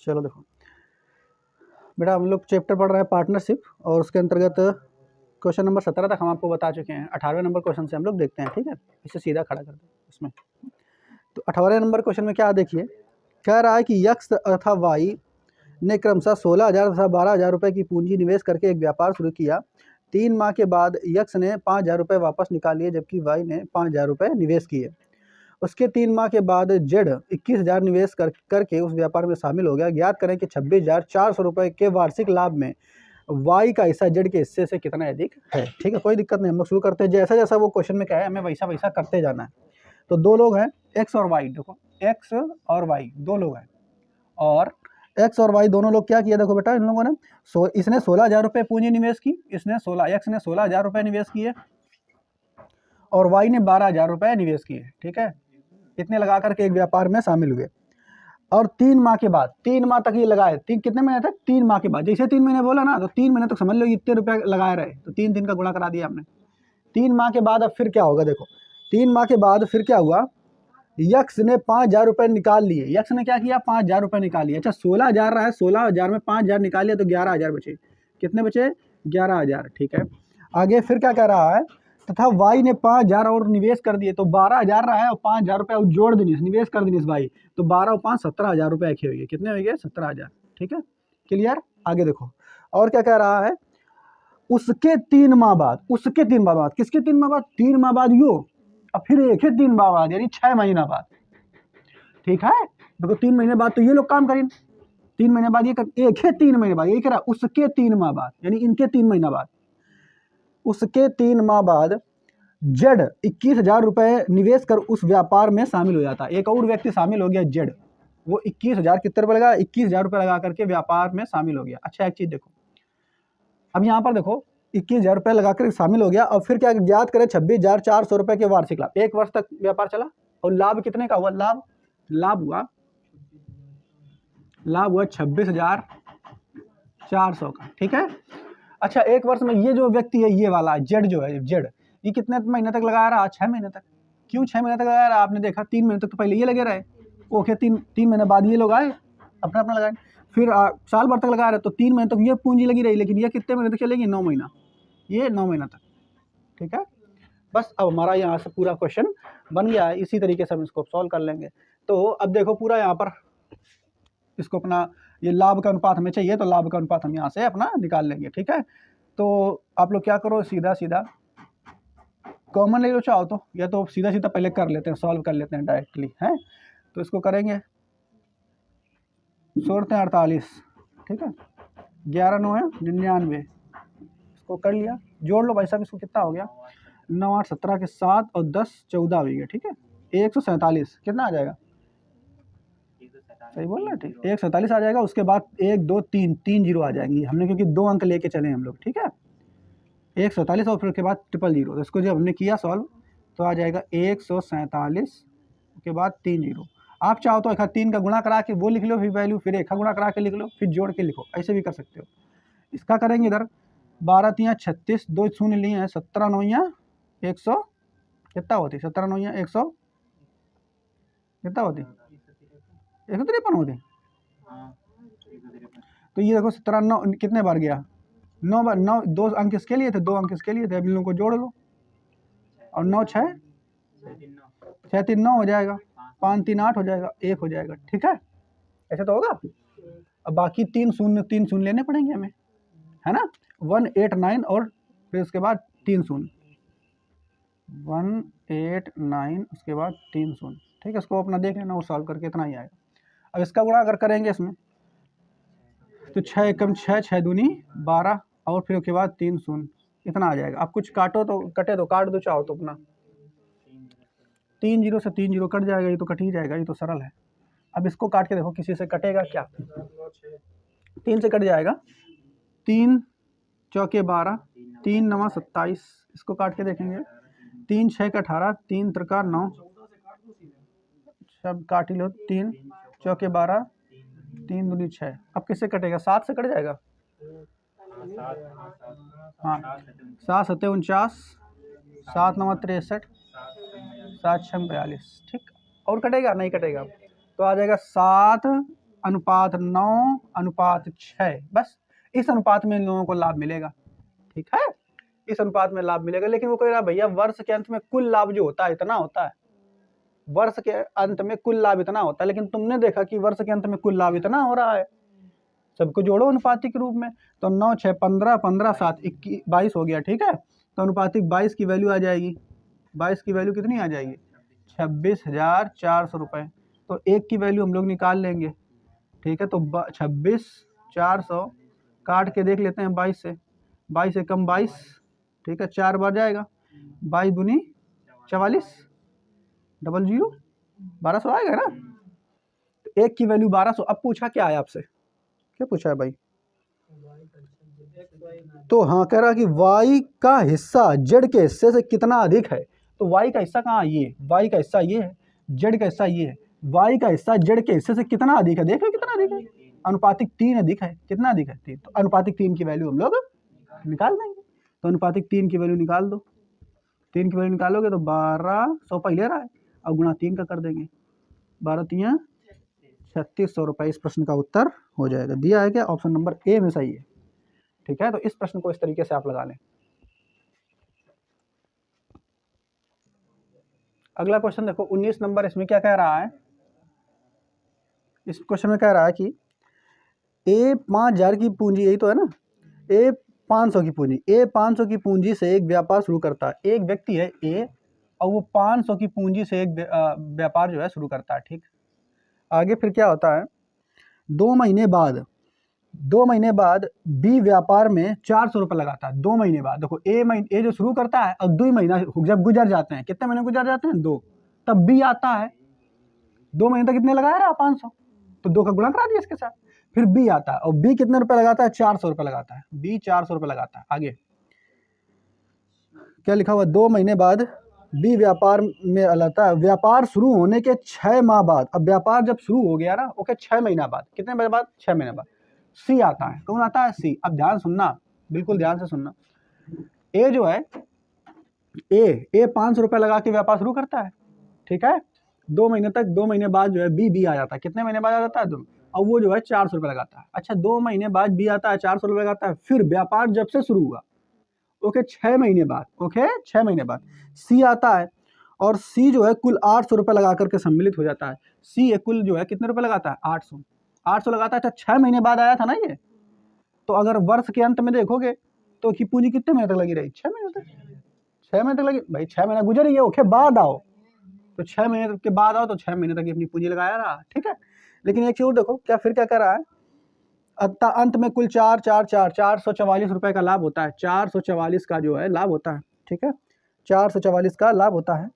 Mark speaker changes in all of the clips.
Speaker 1: चलो देखो बेटा, हम लोग चैप्टर पढ़ रहे हैं पार्टनरशिप, और उसके अंतर्गत क्वेश्चन नंबर 17 तक हम आपको बता चुके हैं। 18वें नंबर क्वेश्चन से हम लोग देखते हैं, ठीक है। इसे सीधा खड़ा कर दो इसमें। तो 18वें नंबर क्वेश्चन में क्या देखिए, कह रहा है कि यक्स तथा वाई ने क्रमशः 16,000 तथा 12,000 रुपये की पूंजी निवेश करके एक व्यापार शुरू किया। 3 माह के बाद यक्स ने 5,000 रुपये वापस निकाल लिए, जबकि वाई ने 5,000 रुपये निवेश किए। उसके 3 माह के बाद जेड 21,000 निवेश करके उस व्यापार में शामिल हो गया। ज्ञात करें कि 26,400 रुपये के वार्षिक लाभ में वाई का हिस्सा जेड के हिस्से से कितना अधिक है। ठीक है, कोई दिक्कत नहीं, हम लोग शुरू करते हैं। जैसा जैसा वो क्वेश्चन में क्या है, हमें वैसा वैसा करते जाना है। तो दो लोग हैं, एक्स और वाई। देखो एक्स और वाई दो लोग हैं, और एक्स और वाई दोनों लोग क्या किया, देखो बेटा इन लोगों ने इसने 16,000 रुपये पूंजी निवेश की, एक्स ने 16,000 रुपये निवेश किए, और वाई ने 12,000 रुपये निवेश किए। ठीक है, इतने लगा करके एक व्यापार में शामिल हुए। और 3 माह के बाद, 3 माह तक ये लगाए, कितने महीने तक, 3 माह के बाद। जैसे 3 महीने बोला ना, तो 3 महीने तक समझ लो इतने रुपये लगाए रहे, तो 3 का गुणा करा दिया हमने। 3 माह के बाद अब फिर क्या होगा, देखो 3 माह के बाद फिर क्या हुआ, यक्स ने 5,000 रुपये निकाल लिए। यक्स ने क्या किया, 5,000 रुपये निकाल लिए। अच्छा 16,000 रहा है, 16,000 में 5,000 निकाल लिया तो 11,000 बचे। कितने बचे, 11,000। ठीक है, आगे फिर क्या कह रहा है, तथा वाई ने 5,000 और निवेश कर दिए, तो 12,000 रहा है और 5,000 रुपये जोड़ देनी, निवेश कर देनी वाई, तो 12 और 5 17,000 रुपये एक ही हो गए। कितने हो गए, 17,000। ठीक है, क्लियर। आगे देखो और क्या कह रहा है, उसके 3 माह बाद, उसके 3 माह बाद, किसके 3 माह बाद, 3 माह बाद यो, अब फिर एक ही 3 माह बाद, यानी 6 महीना बाद। ठीक है, देखो 3 महीने बाद तो ये लोग काम करें, 3 महीने बाद ये एक ही 3 महीने बाद, ये कह रहा उसके 3 माह बाद, यानी इनके 3 महीना बाद, उसके 3 माह बाद जेड 21,000 रुपये निवेश कर उस व्यापार में शामिल हो जाता है। एक और व्यक्ति शामिल हो गया जेड, वो 21,000 कितने रुपये लगा, 21,000 रुपये लगा करके व्यापार में शामिल हो गया। अच्छा एक चीज देखो, अब यहाँ पर देखो 21,000 रुपये लगाकर शामिल हो गया, और फिर क्या ज्ञात करें 26,400 रुपये के वार्षिक लाभ। 1 वर्ष तक व्यापार चला, और लाभ कितने का हुआ, लाभ हुआ 26,400 का। ठीक है, अच्छा 1 वर्ष में ये जो व्यक्ति है, ये वाला जेड जो है, जेड ये कितने महीने तक लगा रहा, 6 महीने तक। क्यों 6 महीने तक लगा रहा, आपने देखा 3 महीने तक तो पहले ये लगे रहे, ओके 3 महीने बाद ये लोग आए अपना अपना लगाए, फिर साल भर तक लगा रहे, तो 3 महीने तक ये पूंजी लगी रही, लेकिन ये कितने महीने तक चलेगी, 9 महीना, ये 9 महीना तक। ठीक है, बस अब हमारा यहाँ से पूरा क्वेश्चन बन गया है। इसी तरीके से हम इसको सॉल्व कर लेंगे। तो अब देखो पूरा यहाँ पर इसको अपना ये लाभ का अनुपात हमें चाहिए, तो लाभ का अनुपात हम यहाँ से अपना निकाल लेंगे। ठीक है, तो आप लोग क्या करो, सीधा सीधा कॉमन ले लो चाहो तो, या तो सीधा सीधा पहले कर लेते हैं, सॉल्व कर लेते हैं डायरेक्टली, है तो इसको करेंगे 16 ठीक है, 11 9 99, इसको कर लिया, जोड़ लो भाई साहब, इसको कितना हो गया, 9 8 17 के 7 और 10 14 हो गया। ठीक है, 147 कितना आ जाएगा, सही बोल रहे, ठीक 147 आ जाएगा। उसके बाद 1 2 3 3 जीरो आ जाएंगी हमने, क्योंकि 2 अंक लेके चले हम लोग। ठीक है, 147 और फिर के बाद 000, तो इसको जब हमने किया सॉल्व तो आ जाएगा 147 के बाद 3 जीरो। आप चाहो तो 1 का गुणा करा के वो लिख लो, फिर वैल्यू, फिर 1 का गुणा करा के लिख लो, फिर जोड़ के लिखो, ऐसे भी कर सकते हो। इसका करेंगे इधर 12 3 36, 2 शून्य लिए हैं, 17 9 100 कितना होती, 17 9 100 कितना होती, 153 होती। तो ये देखो 17 9 कितने बार गया, 9 बार, 9 2 अंक इसके लिए थे, 2 अंक इसके लिए थे, अब इन लोगों को जोड़ लो, और 9 6 6 3 9 हो जाएगा, 5 3 8 हो जाएगा, 1 हो जाएगा। ठीक है, ऐसे तो होगा। अब बाकी 3 शून्य लेने पड़ेंगे हमें, है ना, 189 और फिर उसके बाद 3 शून्य, 189 उसके बाद 3 शून्य। ठीक है, इसको अपना देख लेना और सॉल्व करके इतना ही आएगा। अब इसका गुणा अगर करेंगे इसमें, तो 6 एकम 6 6 दूनी 12 और फिर उसके बाद 3 शून्य, इतना आ जाएगा। आप कुछ काटो तो कटे तो काट दो, चाहो तो अपना 3 जीरो से 3 जीरो कट जाएगा, ये तो कट ही जाएगा, ये तो सरल है। अब इसको काट के देखो किसी से कटेगा क्या, 3 से कट जाएगा, 3 चौके 12, 3 9 27, इसको काट के देखेंगे, 3 6 का 18, 3 त्रिका 9, सब काट ही लो, 3 चौके 12, 3 दूनी 6। अब किससे कटेगा, 7 से कट जाएगा, हाँ 7 7 49, 7 9 63, 7 6 42। ठीक, और कटेगा नहीं कटेगा, तो आ जाएगा 7 अनुपात 9 अनुपात 6, बस इस अनुपात में इन लोगों को लाभ मिलेगा। ठीक है, इस अनुपात में लाभ मिलेगा। लेकिन वो कह रहा भैया वर्ष के अंत में कुल लाभ जो होता है इतना होता है, वर्ष के अंत में कुल लाभ इतना होता है, लेकिन तुमने देखा कि वर्ष के अंत में कुल लाभ इतना हो रहा है। सबको जोड़ो अनुपातिक रूप में, तो 9 6 15 15 7 21 22 हो गया। ठीक है, तो अनुपातिक 22 की वैल्यू आ जाएगी। 22 की वैल्यू कितनी आ जाएगी? 26,400 रुपये। तो एक की वैल्यू हम लोग निकाल लेंगे। ठीक है, तो 26,400 काट के देख लेते हैं 22 से। 22 से कम 22, ठीक है, 4 बार जाएगा। 22 दूनी 44, 00 1200 आएगा ना। तो एक की वैल्यू 1200। अब पूछा क्या है आपसे, क्या पूछा है भाई? तो हाँ, कह रहा कि y का हिस्सा z के हिस्से से कितना अधिक है। तो y का हिस्सा कहाँ? ये y का हिस्सा ये है, z का हिस्सा ये है। y का हिस्सा z के हिस्से से कितना अधिक है? देख लो कितना अधिक है। अनुपातिक 3 अधिक है। कितना अधिक है? 3। तो अनुपातिक 3 की वैल्यू हम लोग निकाल देंगे। तो अनुपातिक 3 की वैल्यू निकाल दो। 3 की वैल्यू निकालोगे तो 1200 पहले रहा है, अब गुणा 3 का कर देंगे। 12 3 3600 रुपये। इस प्रश्न का उत्तर हो जाएगा। दिया है क्या? ऑप्शन नंबर ए में सही है। ठीक है, तो इस प्रश्न को इस तरीके से आप लगा लें। अगला क्वेश्चन देखो 19 नंबर। इसमें क्या कह रहा है? इस क्वेश्चन में कह रहा है कि ए 5000 की पूंजी, यही तो है ना, ए 500 की पूंजी, ए 500 की पूंजी से एक व्यापार शुरू करता है। एक व्यक्ति है ए और वो 500 की पूंजी से एक व्यापार जो है शुरू करता है। ठीक, आगे फिर क्या होता है? 2 महीने बाद बी व्यापार में 400 रुपये लगाता है। 2 महीने बाद देखो, ए जो शुरू करता है और 2 महीना जब गुजर जाते हैं, कितने महीने गुजर जाते हैं? 2, तब बी आता है। 2 महीने तक कितने लगाया रहा? 500, तो 2 का गुणा करा दिया इसके साथ। फिर बी आता है और बी कितने रुपए लगाता है? 400 रुपये लगाता है। बी 400 रुपये लगाता है। आगे क्या लिखा हुआ? 2 महीने बाद बी व्यापार में लगाता है। व्यापार शुरू होने के 6 माह बाद, अब व्यापार जब शुरू हो गया ना, ओके, 6 महीना बाद, कितने महीने बाद? 6 महीने बाद सी आता है। कौन आता है? सी। अब ध्यान सुनना, बिल्कुल ध्यान से सुनना। ए जो है, ए 500 रुपये लगा के व्यापार शुरू करता है। ठीक है, 2 महीने तक, 2 महीने बाद जो है बी आ जाता है। कितने महीने बाद आ जाता है? 2। और वो जो है 400 रुपये लगाता है। अच्छा, 2 महीने बाद बी आता है, 400 रुपये लगाता है। फिर व्यापार जब से शुरू हुआ, ओके, 6 महीने बाद, ओके, 6 महीने बाद सी आता है और सी जो है कुल 800 रुपये लगा करके सम्मिलित हो जाता है। सी कुल जो है कितने रुपये लगाता है? 800 लगाता है। अच्छा, 6 महीने बाद आया था ना ये, तो अगर वर्ष के अंत में देखोगे तो की पूंजी कितने महीने तक लगी रही? 6 महीने तक। 6 महीने तक लगी भाई, 6 महीना गुजर ही है, ओके, बाद आओ तो 6 महीने के बाद आओ तो 6 महीने तक अपनी पूंजी लगाया रहा। ठीक है, लेकिन एक चीज और देखो, क्या फिर क्या कर रहा है? अंत में कुल 444 रुपए का लाभ होता है। 444 का जो है लाभ होता है। ठीक है, 444 का लाभ होता है।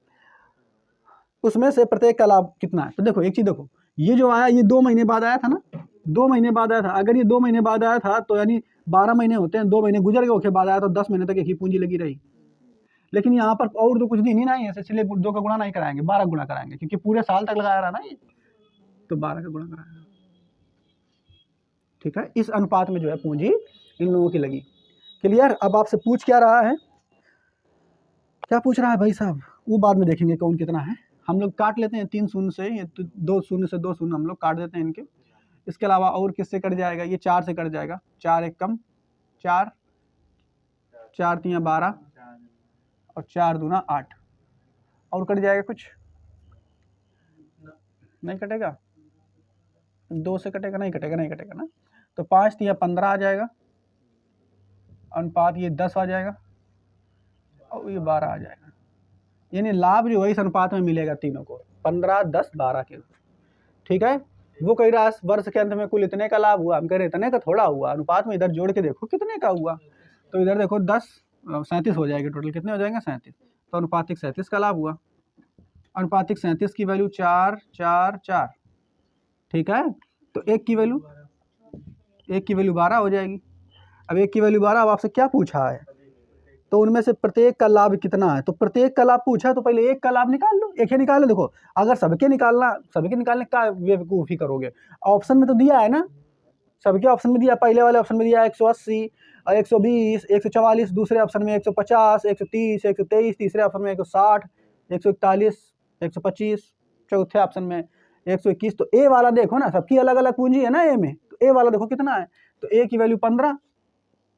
Speaker 1: उसमें से प्रत्येक का लाभ कितना है? तो देखो एक चीज देखो, ये जो आया ये 2 महीने बाद आया था ना, 2 महीने बाद आया था। अगर ये 2 महीने बाद आया था तो यानी 12 महीने होते हैं, 2 महीने गुजर गए, उसके बाद आया तो 10 महीने तक एक ही पूंजी लगी रही। लेकिन यहाँ पर और तो कुछ दिन ही नहीं है, इसलिए 2 का गुणा नहीं कराएंगे, 12 गुणा कराएंगे, क्योंकि पूरे साल तक लगाया रहा ना ये, तो 12 का गुणा कराएंगे। ठीक है, इस अनुपात में जो है पूंजी इन लोगों की लगी। क्लियर? अब आपसे पूछ क्या रहा है? क्या पूछ रहा है भाई साहब? वो बाद में देखेंगे कौन कितना है। हम लोग काट लेते हैं 3 शून्य से, ये 2 शून्य से 2 शून्य हम लोग काट देते हैं इनके। इसके अलावा और किससे कट जाएगा? ये 4 से कट जाएगा। 4 एक कम 4, 4 3 12 और 4 दूना 8। और कट जाएगा कुछ? नहीं कटेगा। 2 से कटेगा? नहीं कटेगा, नहीं कटेगा ना। तो 5 3 15 आ जाएगा। अनुपात ये 10 आ जाएगा और ये 12 आ जाएगा। यानी लाभ जो है इस अनुपात में मिलेगा तीनों को, 15 10 12 के। ठीक है, वो कह रहा है वर्ष के अंत में कुल इतने का लाभ हुआ। हम कह रहे इतने का थोड़ा हुआ, अनुपात में इधर जोड़ के देखो कितने का हुआ। तो इधर देखो 10 37 हो जाएगा। टोटल कितने हो जाएंगे? 37। तो अनुपातिक 37 का लाभ हुआ। अनुपातिक 37 की वैल्यू 4 4 4। ठीक है, तो एक की वैल्यू 12 हो जाएगी। अब एक की वैल्यू 12। अब आपसे क्या पूछा है? तो उनमें से प्रत्येक का लाभ कितना है? तो प्रत्येक का लाभ पूछा है तो पहले एक का लाभ निकाल लो, एक ही निकाल लो। देखो, अगर सबके निकालने का बेवकूफ़ी करोगे, ऑप्शन में तो दिया है ना, सबके ऑप्शन में दिया। पहले वाले ऑप्शन में दिया 180 और 120 144, दूसरे ऑप्शन में 150 130 123, तीसरे ऑप्शन में 160 141 125, चौथे ऑप्शन में 121। तो ए वाला देखो ना, सबकी अलग अलग पूंजी है ना ए में, तो ए वाला देखो कितना है, तो ए की वैल्यू 15,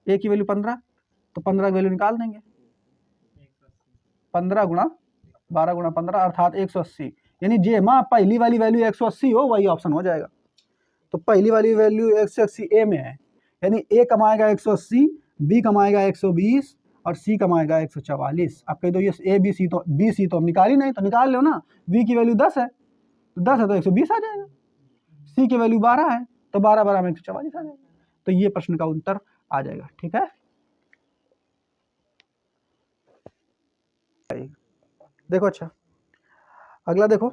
Speaker 1: ए की वैल्यू 15, तो 15 की वैल्यू निकाल देंगे, 15 गुणा 12 गुणा 15 अर्थात 180। यानी जे माँ पहली वाली वैल्यू 180 हो वही ऑप्शन हो जाएगा। तो पहली वाली वैल्यू 180 ए में है, यानी ए कमाएगा 180, बी कमाएगा 120 और सी कमाएगा 144। अब कह दो ये ए बी सी, तो बी सी तो हम निकाल ही नहीं, तो निकाल लो ना। बी की वैल्यू 10 है, तो 10 है तो 120 आ जाएगा। सी की वैल्यू 12 है, तो 12 12 में 144 आ जाएगा। तो ये प्रश्न का उत्तर आ जाएगा। ठीक है, देखो अच्छा अगला देखो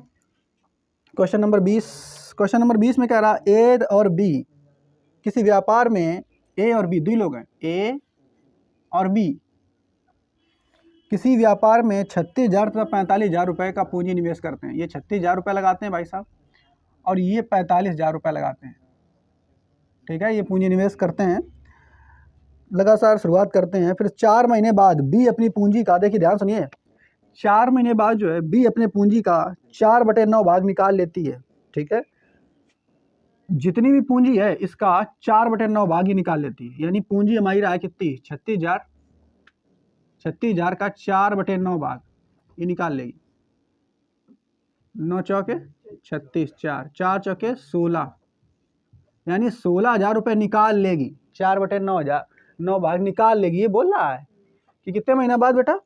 Speaker 1: क्वेश्चन नंबर 20। क्वेश्चन नंबर 20 में कह रहा ए और बी किसी व्यापार में, ए और बी दो लोग हैं, ए और बी किसी व्यापार में 36,000 तथा 45,000 रुपये का पूंजी निवेश करते हैं। ये 36,000 रुपये लगाते हैं भाई साहब, और ये 45,000 रुपये लगाते हैं। ठीक है, ये पूंजी निवेश करते हैं, लगातार शुरुआत करते हैं। फिर 4 महीने बाद बी अपनी पूंजी का, देखिए ध्यान सुनिए, 4 महीने बाद जो है बी अपने पूंजी का 4/9 भाग निकाल लेती है। ठीक है, जितनी भी पूंजी है इसका 4/9 भाग ही निकाल लेती है। यानी पूंजी हमारी रहा है कितनी, 36,000 का 4/9 भाग ये निकाल लेगी। 9 चौके 36, 4 चौके 16, यानी 16,000 रुपये निकाल लेगी। 4/9 भाग निकाल लेगी, ये बोल रहा है कि कितने महीने बाद बेटा,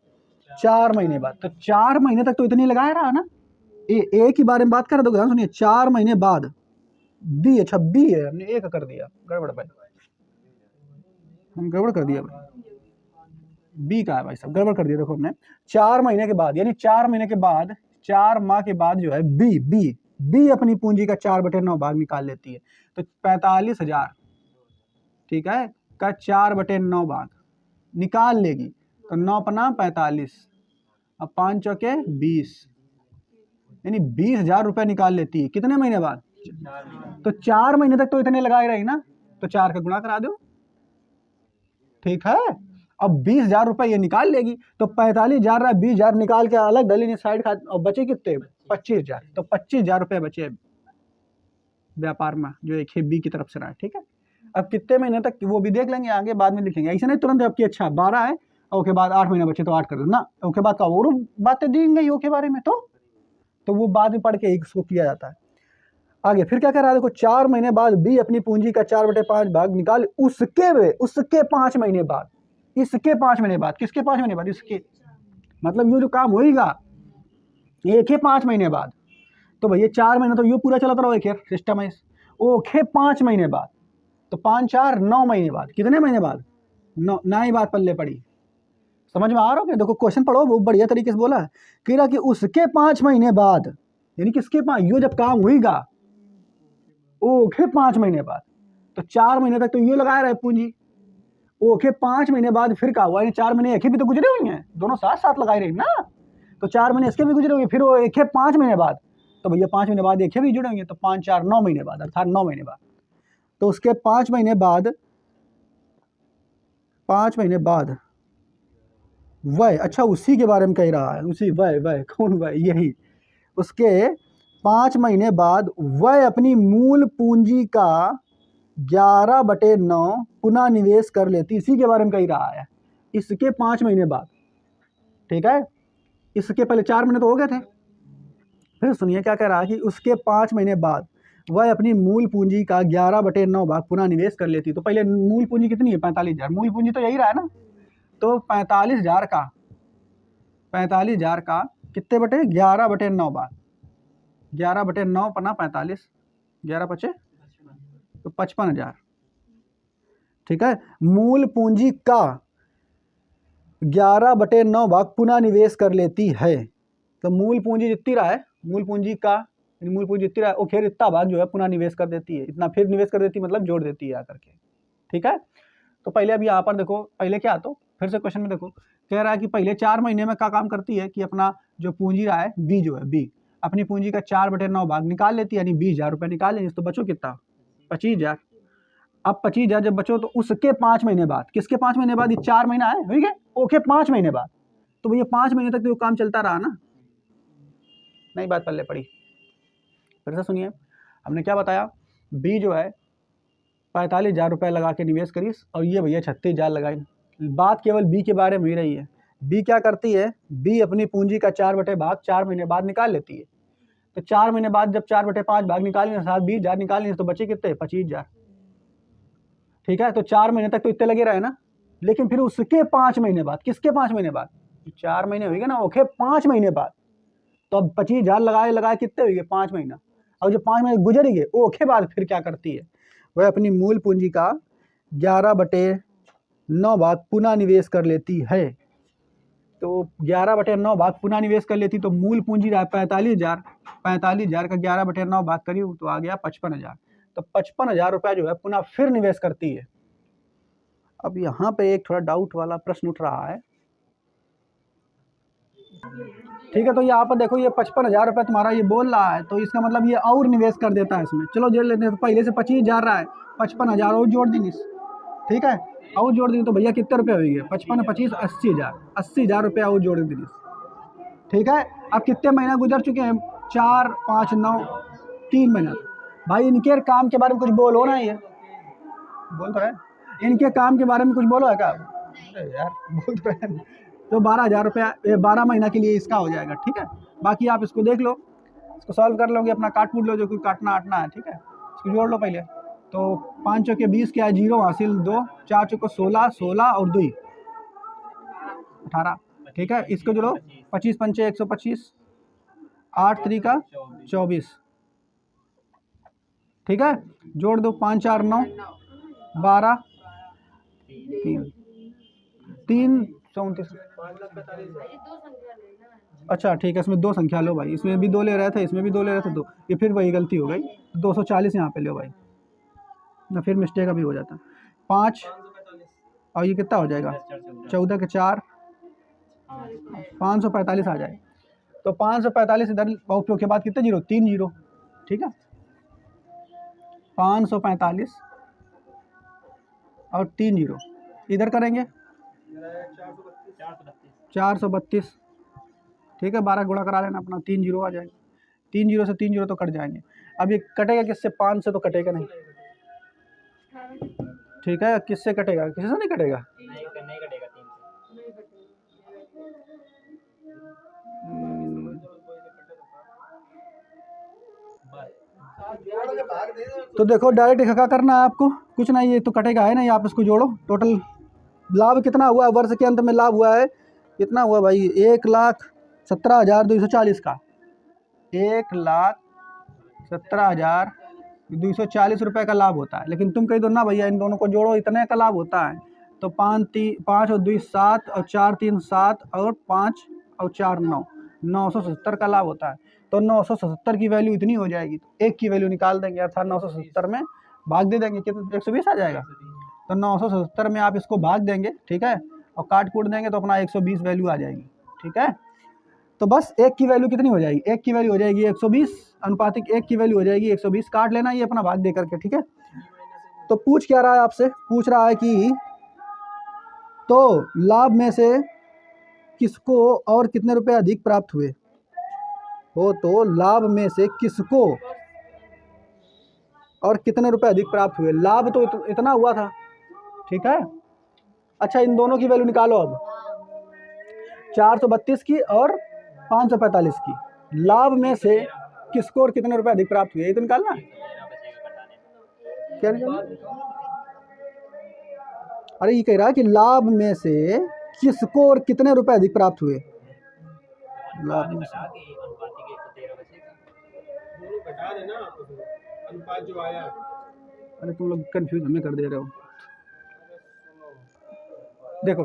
Speaker 1: 4 महीने बाद। तो 4 महीने तक तो इतनी लगाया रहा ना। ए के बारे में बात कर रहे, तो ध्यान सुनिए, 4 महीने बाद बी, अच्छा बी है, हमने ए का कर दिया, गड़बड़ भाई, हम गड़बड़ कर दिया भाई, बी का है भाई साहब, गड़बड़ कर दिया। देखो हमने 4 महीने के बाद, यानी 4 महीने के बाद, 4 माह के बाद जो है बी अपनी पूंजी का 4/9 भाग निकाल लेती है। तो 45,000, ठीक है, का 4/9 भाग निकाल लेगी। तो 9 पना 45, अब 5 चौके 20, यानी 20,000 रुपये निकाल लेती है। कितने महीने बाद, तो 4 महीने तक तो इतने लगाए रही ना, तो 4 का गुणा करा दो। ठीक है, अब 20,000 रुपये ये निकाल लेगी, तो 45,000 रहा, 20,000 निकाल के अलग डली साइड खा, और बचे कितने, 25,000। तो 25,000 रुपये बचे व्यापार में, जो एक बी की तरफ से रहा है। ठीक है, अब कितने महीने तक वो भी देख लेंगे आगे, बाद में लिखेंगे, ऐसे नहीं तुरंत। आपकी अच्छा 12 है, और उसके बाद 8 महीने बचे तो 8 कर दो ना, उसके बाद का और बातें दी गई उसके बारे में, तो वो बाद में पढ़ के इसको किया जाता है आगे। फिर क्या कर रहा है, देखो 4 महीने बाद बी अपनी पूंजी का 4/5 भाग निकाल, उसके 5 महीने बाद, इसके 5 महीने बाद, किसके 5 महीने बाद, इसके, मतलब ये जो काम होगा एक है 5 महीने बाद। तो भैया 4 महीने तो ये पूरा चला रहा, एक सिस्टम है, ओके 5 महीने बाद, तो 5 4 9 महीने बाद, कितने महीने बाद, 9 ना ही बात पल्ले पड़ी। समझ में आ रहा है? देखो क्वेश्चन पढ़ो, बहुत बढ़िया तरीके से बोला है, कह रहा कि उसके 5 महीने बाद, यानी किसके 5, ये जब काम होगा ओके 5 महीने बाद, तो 4 महीने तक तो ये लगाया रहे पूंजी, ओके 5 महीने बाद फिर क्या हुआ, 4 महीने एक ही भी तो गुजरे हुए हैं, दोनों साथ साथ लगाई रही ना, तो 4 महीने इसके भी गुजरे हुए, फिर वो एक 5 महीने बाद, तो भैया 5 महीने बाद एक भी जुड़े होंगे, तो 5 4 9 महीने बाद, अर्थात 9 महीने बाद। तो उसके 5 महीने बाद, 5 महीने बाद वह, अच्छा उसी के बारे में कह रहा है, उसी वह कौन वह, यही, उसके 5 महीने बाद वह अपनी मूल पूंजी का 11/9 पुनः निवेश कर लेती, इसी के बारे में कह रहा है, इसके 5 महीने बाद। ठीक है, इसके पहले 4 महीने तो हो गए थे। फिर सुनिए क्या कह रहा है कि उसके 5 महीने बाद वह अपनी मूल पूंजी का 11/9 भाग पुनः निवेश कर लेती। तो पहले मूल पूंजी कितनी है, 45,000, मूल पूंजी तो यही रहा है ना, तो 45,000 का कितने बटे, 11/9 भाग, 11/9 पना 45, 11 बचे तो 55,000। ठीक है, मूल पूंजी का 11/9 भाग पुनः निवेश कर लेती है। तो मूल पूंजी जितनी रहा है, मूल पूंजी जितनी रहा है वो फिर इतना भाग जो है पुनः निवेश कर देती है, इतना फिर निवेश कर देती है, मतलब जोड़ देती है आकर के। ठीक है, तो पहले अभी यहाँ पर देखो, पहले क्या, तो फिर से क्वेश्चन में देखो कह रहा है कि पहले 4 महीने में क्या काम करती है कि अपना जो पूंजी रहा है बी, जो है बी अपनी पूंजी का 4/9 भाग निकाल लेती है, यानी 20,000 रुपये निकाल लेंगे, तो बचो कितना, 25,000। अब 25,000 जब बचो, तो उसके 5 महीने बाद, किसके 5 महीने बाद, ये 4 महीना है, ठीक है, ओके 5 महीने बाद, तो भैया 5 महीने तक तो काम चलता रहा ना, नहीं बात पल्ले पड़ी। फिर से सुनिए, हमने क्या बताया, बी जो है 45,000 रुपये लगा के निवेश करी और ये भैया 36,000 लगाई। बात केवल बी के बारे में ही रही है। बी क्या करती है, बी अपनी पूंजी का 4/भाग 4 महीने बाद निकाल लेती है। तो 4 महीने बाद जब 4/5 भाग निकालेंगे, 20,000 निकालेंगे तो बचे कितने, 25,000। ठीक है, तो 4 महीने तक तो इतने लगे रहे ना, लेकिन फिर उसके 5 महीने बाद, किसके 5 महीने बाद, 4 महीने हुए ना, ओके 5 महीने बाद, तो अब 25,000 लगाए कितने हुए, 5 महीना। और जब 5 महीने गुजर गए ओके बाद फिर क्या करती है, वह अपनी मूल पूंजी का 11/9 भाग पुनः निवेश कर लेती है। तो 11/9 भाग पुनः निवेश कर लेती, तो मूल पूंजी रहा 45,000, 45,000 का 11/9 भाग करी तो आ गया 55,000। तो 55,000 रुपया जो है पुनः फिर निवेश करती है। अब यहाँ पे एक थोड़ा डाउट वाला प्रश्न उठ रहा है। ठीक है, तो यहाँ पर देखो ये 55,000 रुपये तुम्हारा ये बोल रहा है, तो इसका मतलब ये और निवेश कर देता है इसमें। चलो जोड़ लेते हैं, तो पहले से 25,000 रहा है, 55,000 और जोड़ देंगे। ठीक है, और जोड़ देंगे तो भैया कितने रुपये हुए, 55 25 80,000, 80,000 रुपया और जोड़ देंगे। ठीक है, अब कितने महीना गुजर चुके हैं, 4 5 9 3 महीना। भाई इनके काम के बारे में कुछ बोलो ना, ये बोल तो रहे, इनके काम के बारे में कुछ बोलो है क्या यार, बोल तो रहे। तो 12,000 रुपया 12 महीना के लिए इसका हो जाएगा। ठीक है, बाकी आप इसको देख लो, इसको सॉल्व कर लोगे, अपना काट कूट लो जो कुछ काटना आटना है। ठीक है, इसको जोड़ लो पहले। तो 5 चौके 20 क्या है, 0 हासिल 2, 4 चौके 16, 16 और 2 18। ठीक है, इसको जोड़ो, 25 पंचे 125, 8 3 24। ठीक है, जोड़ दो, 5 4 9 12 3 34। अच्छा ठीक है, इसमें 2 संख्या लो भाई, इसमें भी 2 ले रहे थे, इसमें भी 2 ले रहे थे, 2, ये फिर वही गलती हो गई। 240 यहाँ पे लो भाई, ना फिर मिस्टेक अभी हो जाता। 5 और ये कितना हो जाएगा, 14 के 4, 545 आ जाए। तो 545 इधर उपयोग के बाद कितने जीरो, 3 जीरो। ठीक है, 545 और 3 जीरो इधर करेंगे 432। ठीक है, 12 गुणा करा लेना अपना, 3 जीरो आ जाएगा। 3 जीरो से 3 जीरो तो कट जाएंगे। अब ये कटेगा किससे, 5 से तो कटेगा नहीं। ठीक है, किससे कटेगा, किसी से नहीं कटेगा। तो देखो डायरेक्ट क्या करना है आपको, कुछ नहीं, ये तो कटेगा है ना, आप इसको जोड़ो। टोटल लाभ कितना हुआ वर्ष के अंत में, लाभ हुआ है कितना हुआ भाई, 1,17,240 का, 1,17,240 रुपये का लाभ होता है। लेकिन तुम कह दो ना भैया इन दोनों को जोड़ो, इतने का लाभ होता है। तो 5 और 2 7 और 4 3 7 और 5 और 4 9, 970 का लाभ होता है। तो 970 की वैल्यू इतनी हो जाएगी, तो एक की वैल्यू निकाल देंगे, अर्थात 970 में भाग दे देंगे, कितना 120 आ जाएगा। तो 970 में आप इसको भाग देंगे। ठीक है, और काट कूट देंगे तो अपना 120 वैल्यू आ जाएगी। ठीक है, तो बस एक की वैल्यू कितनी हो जाएगी, एक की वैल्यू हो जाएगी 120, अनुपातिक एक की वैल्यू हो जाएगी 120, काट लेना ये अपना भाग दे करके। ठीक है, तो पूछ क्या रहा है आपसे, पूछ रहा है कि तो लाभ में से किसको और कितने रुपए अधिक प्राप्त हुए हो, तो लाभ में से किसको और कितने रुपए अधिक प्राप्त हुए। लाभ तो इतना हुआ था। ठीक है, अच्छा इन दोनों की वैल्यू निकालो अब, 432 की और 545 की। लाभ में से किसको और कितने रुपए अधिक प्राप्त हुए, ये तो निकालना। क्या निकालना, अरे ये कह रहा है कि लाभ में से किसको और कितने रुपए अधिक प्राप्त हुए। लाभ में से अरे तुम लोग कंफ्यूज हमें कर दे रहे हो। देखो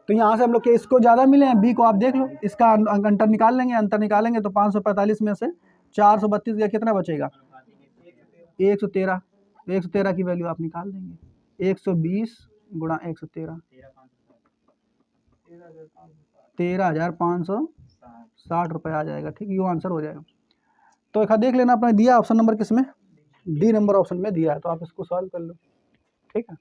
Speaker 1: तो यहाँ से हम लोग के इसको ज़्यादा मिले हैं, बी को आप देख लो, इसका अंतर निकाल लेंगे, अंतर निकालेंगे तो 545 में से 432 गया, कितना बचेगा 113। 113 की वैल्यू आप निकाल देंगे, 120 गुणा 113, 13,560 रुपये आ जाएगा। ठीक, ये आंसर हो जाएगा। तो एक देख लेना, अपने दिया ऑप्शन नंबर किस में, डी नंबर ऑप्शन में दिया है, तो आप इसको सॉल्व कर लो। ठीक है।